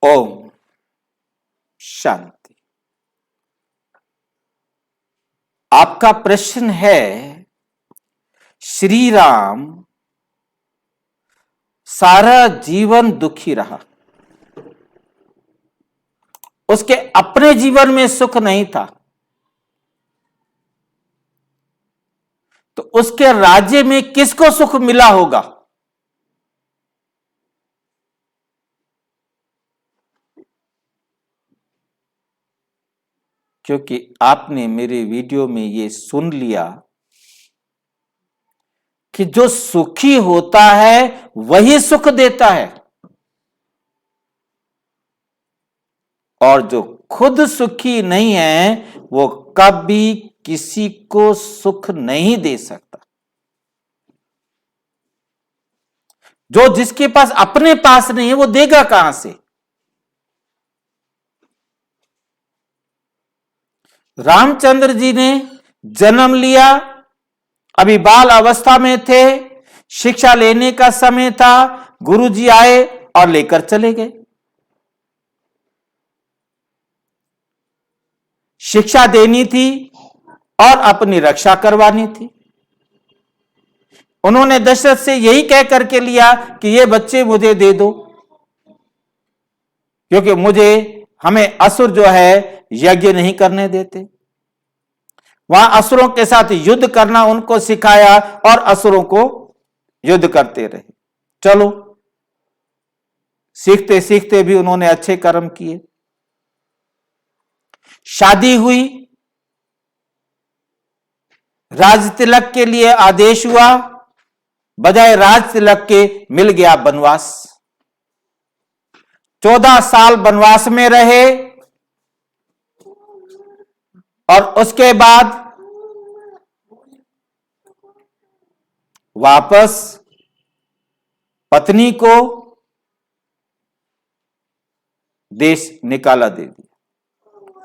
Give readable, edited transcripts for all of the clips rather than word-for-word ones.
ओम शांति। आपका प्रश्न है, श्री राम सारा जीवन दुखी रहा, उसके अपने जीवन में सुख नहीं था, तो उसके राज्य में किसको सुख मिला होगा? क्योंकि आपने मेरे वीडियो में ये सुन लिया कि जो सुखी होता है वही सुख देता है, और जो खुद सुखी नहीं है वो कभी किसी को सुख नहीं दे सकता। जो जिसके पास अपने पास नहीं है वो देगा कहां से? रामचंद्र जी ने जन्म लिया, अभी बाल अवस्था में थे, शिक्षा लेने का समय था, गुरुजी आए और लेकर चले गए। शिक्षा देनी थी और अपनी रक्षा करवानी थी। उन्होंने दशरथ से यही कह करके लिया कि ये बच्चे मुझे दे दो, क्योंकि हमें असुर जो है यज्ञ नहीं करने देते। वहां असुरों के साथ युद्ध करना उनको सिखाया और असुरों को युद्ध करते रहे। चलो, सीखते सीखते भी उन्होंने अच्छे कर्म किए। शादी हुई, राज तिलक के लिए आदेश हुआ, बजाय राज तिलक के मिल गया वनवास। 14 साल वनवास में रहे और उसके बाद वापस पत्नी को देश निकाला दे दिया।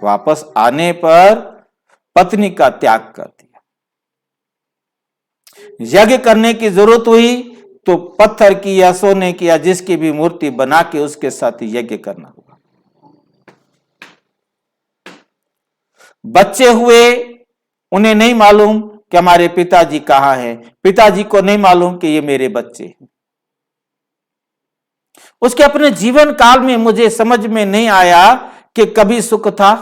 वापस आने पर पत्नी का त्याग कर दिया। यज्ञ करने की जरूरत हुई तो पत्थर की या सोने की या जिसकी भी मूर्ति बना के उसके साथ यज्ञ करना होगा। बच्चे हुए, उन्हें नहीं मालूम कि हमारे पिताजी कहां हैं, पिताजी को नहीं मालूम कि ये मेरे बच्चे हैं। उसके अपने जीवन काल में मुझे समझ में नहीं आया कि कभी सुख था,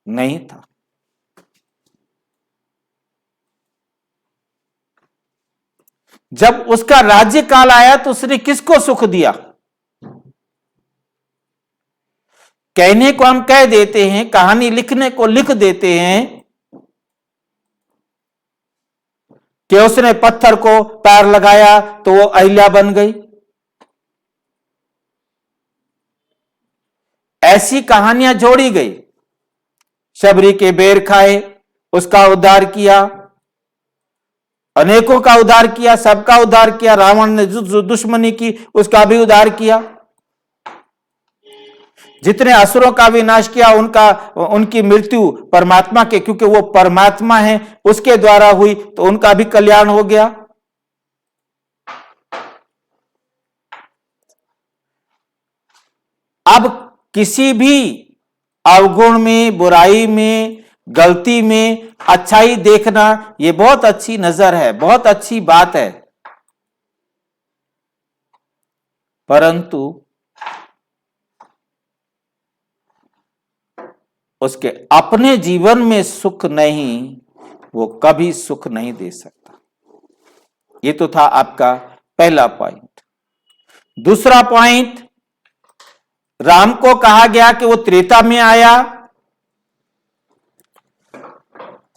नहीं था। जब उसका राज्य काल आया तो उसने किसको सुख दिया? कहने को हम कह देते हैं, कहानी लिखने को लिख देते हैं कि उसने पत्थर को पैर लगाया तो वो अहिल्या बन गई। ऐसी कहानियां जोड़ी गई। शबरी के बेर खाए, उसका उद्धार किया, अनेकों का उद्धार किया, सबका उद्धार किया। रावण ने जो दुश्मनी की उसका भी उद्धार किया। जितने असुरों का विनाश किया उनकी मृत्यु परमात्मा के, क्योंकि वो परमात्मा है, उसके द्वारा हुई, तो उनका भी कल्याण हो गया। अब किसी भी अवगुण में, बुराई में, गलती में अच्छाई देखना ये बहुत अच्छी नजर है, बहुत अच्छी बात है, परंतु उसके अपने जीवन में सुख नहीं, वो कभी सुख नहीं दे सकता। ये तो था आपका पहला पॉइंट। दूसरा पॉइंट, राम को कहा गया कि वो त्रेता में आया।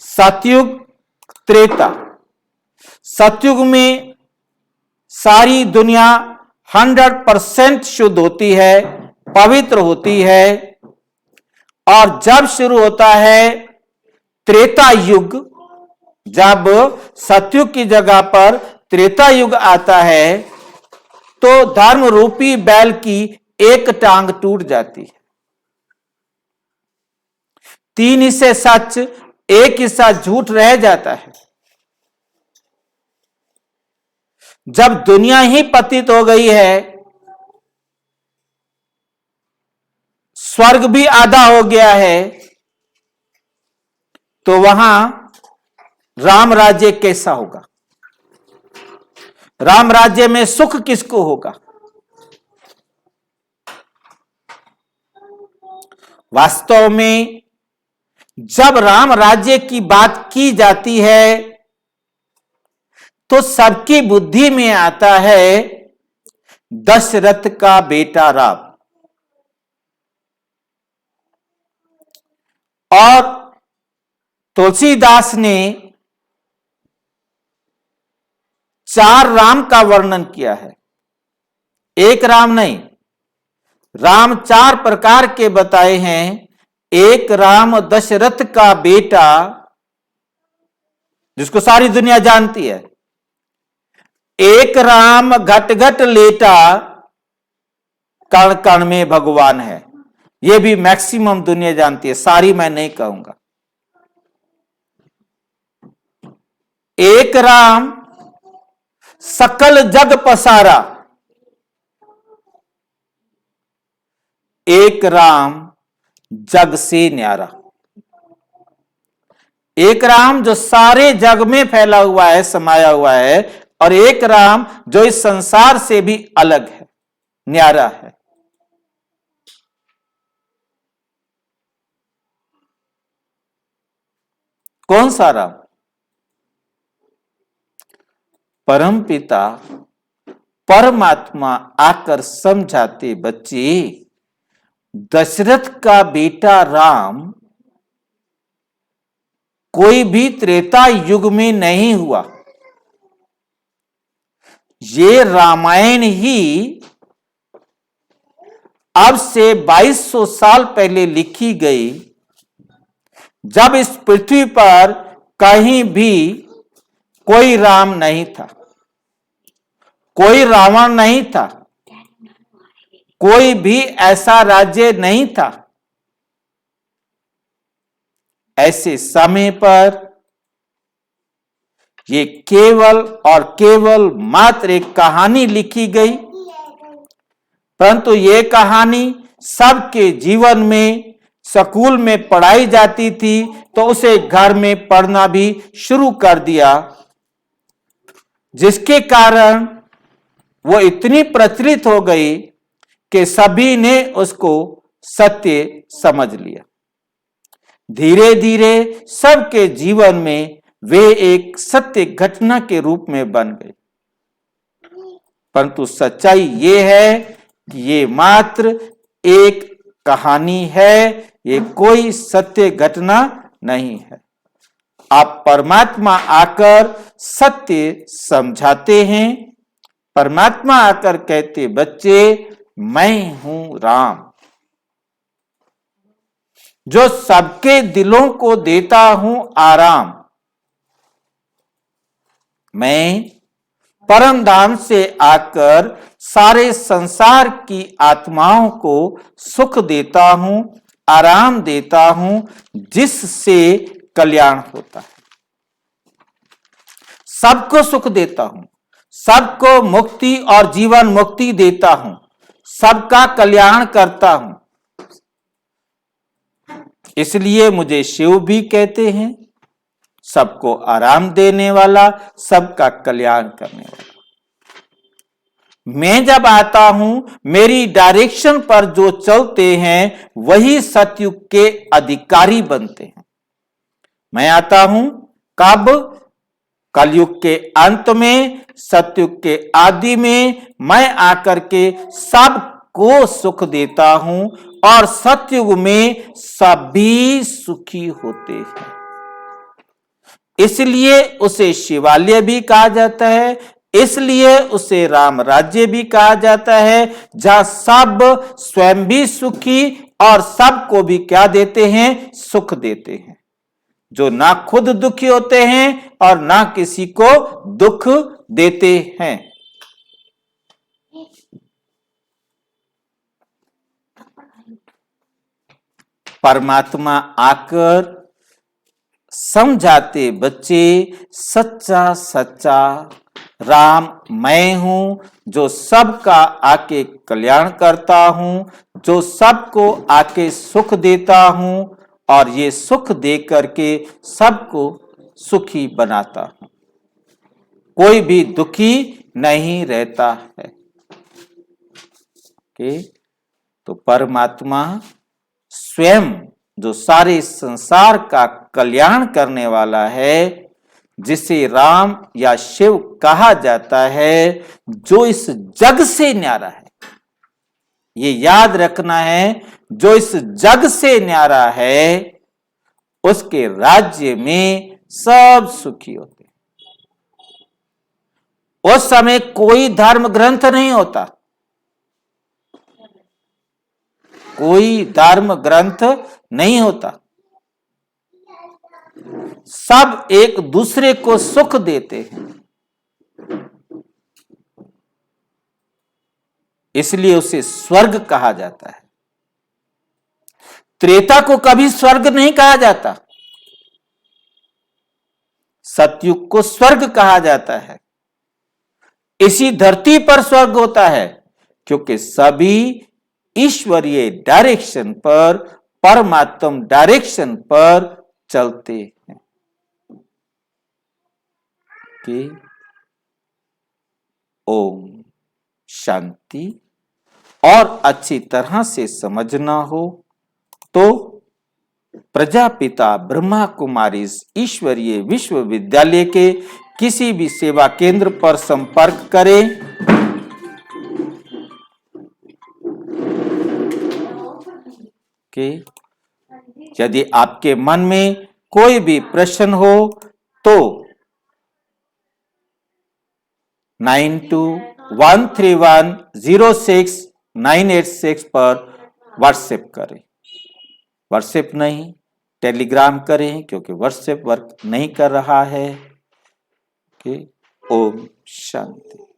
सतयुग, त्रेता। सतयुग में सारी दुनिया 100% शुद्ध होती है, पवित्र होती है, और जब शुरू होता है त्रेता युग, जब सतयुग की जगह पर त्रेता युग आता है, तो धर्म रूपी बैल की एक टांग टूट जाती है। 3 हिस्से सच, 1 हिस्सा झूठ रह जाता है। जब दुनिया ही पतित हो गई है स्वर्ग भी आधा हो गया है, तो वहां राम राज्य कैसा होगा? राम राज्य में सुख किसको होगा? वास्तव में जब राम राज्य की बात की जाती है तो सबकी बुद्धि में आता है दशरथ का बेटा राम। और तुलसीदास ने 4 राम का वर्णन किया है, एक राम नहीं। राम 4 प्रकार के बताए हैं। एक राम दशरथ का बेटा, जिसको सारी दुनिया जानती है। एक राम घट घट लेटा, कण कण में भगवान है। यह भी मैक्सिमम दुनिया जानती है, सारी मैं नहीं कहूंगा। एक राम सकल जग पसारा, एक राम जग से न्यारा। एक राम जो सारे जग में फैला हुआ है, समाया हुआ है, और एक राम जो इस संसार से भी अलग है, न्यारा है। कौन सा राम? परम पिता परमात्मा आकर समझाते, बच्चे दशरथ का बेटा राम कोई भी त्रेता युग में नहीं हुआ। ये रामायण ही अब से 2200 साल पहले लिखी गई, जब इस पृथ्वी पर कहीं भी कोई राम नहीं था, कोई रावण नहीं था, कोई भी ऐसा राज्य नहीं था। ऐसे समय पर ये केवल और केवल मात्र एक कहानी लिखी गई, परंतु ये कहानी सबके जीवन में स्कूल में पढ़ाई जाती थी, तो उसे घर में पढ़ना भी शुरू कर दिया, जिसके कारण वो इतनी प्रचलित हो गई कि सभी ने उसको सत्य समझ लिया। धीरे धीरे सबके जीवन में वे एक सत्य घटना के रूप में बन गए। परंतु सच्चाई ये है कि ये मात्र एक कहानी है, ये कोई सत्य घटना नहीं है। आप परमात्मा आकर सत्य समझाते हैं। परमात्मा आकर कहते, बच्चे मैं हूं राम, जो सबके दिलों को देता हूं आराम। मैं परम धाम से आकर सारे संसार की आत्माओं को सुख देता हूं, आराम देता हूं, जिससे कल्याण होता है। सबको सुख देता हूं, सबको मुक्ति और जीवन मुक्ति देता हूं, सबका कल्याण करता हूं। इसलिए मुझे शिव भी कहते हैं, सबको आराम देने वाला, सबका कल्याण करने वाला। मैं जब आता हूं, मेरी डायरेक्शन पर जो चलते हैं वही सतयुग के अधिकारी बनते हैं। मैं आता हूं कब? कलयुग के अंत में, सतयुग के आदि में मैं आकर के सबको सुख देता हूं, और सतयुग में सभी सुखी होते हैं। इसलिए उसे शिवालय भी कहा जाता है, इसलिए उसे राम राज्य भी कहा जाता है, जहां सब स्वयं भी सुखी और सबको भी क्या देते हैं? सुख देते हैं। जो ना खुद दुखी होते हैं और ना किसी को दुख देते हैं। परमात्मा आकर समझाते, बच्चे सच्चा सच्चा राम मैं हूं जो सबका आके कल्याण करता हूं, जो सबको आके सुख देता हूं और ये सुख दे करके सबको सुखी बनाता हूं। कोई भी दुखी नहीं रहता है। तो परमात्मा स्वयं जो सारे संसार का कल्याण करने वाला है, जिसे राम या शिव कहा जाता है, जो इस जग से न्यारा है, ये याद रखना है, जो इस जग से न्यारा है उसके राज्य में सब सुखी होते हैं। उस समय कोई धर्म ग्रंथ नहीं होता, कोई धर्म ग्रंथ नहीं होता, सब एक दूसरे को सुख देते हैं। इसलिए उसे स्वर्ग कहा जाता है। त्रेता को कभी स्वर्ग नहीं कहा जाता, सतयुग को स्वर्ग कहा जाता है। इसी धरती पर स्वर्ग होता है क्योंकि सभी ईश्वरीय डायरेक्शन पर, परमात्म डायरेक्शन पर चलते हैं। कि ओम शांति। और अच्छी तरह से समझना हो तो प्रजापिता ब्रह्मा कुमारी ईश्वरीय विश्वविद्यालय के किसी भी सेवा केंद्र पर संपर्क करें। कि यदि आपके मन में कोई भी प्रश्न हो तो 9213106986 पर व्हाट्सएप करें। व्हाट्सएप नहीं, टेलीग्राम करें क्योंकि व्हाट्सएप वर्क नहीं कर रहा है। ओम शांति।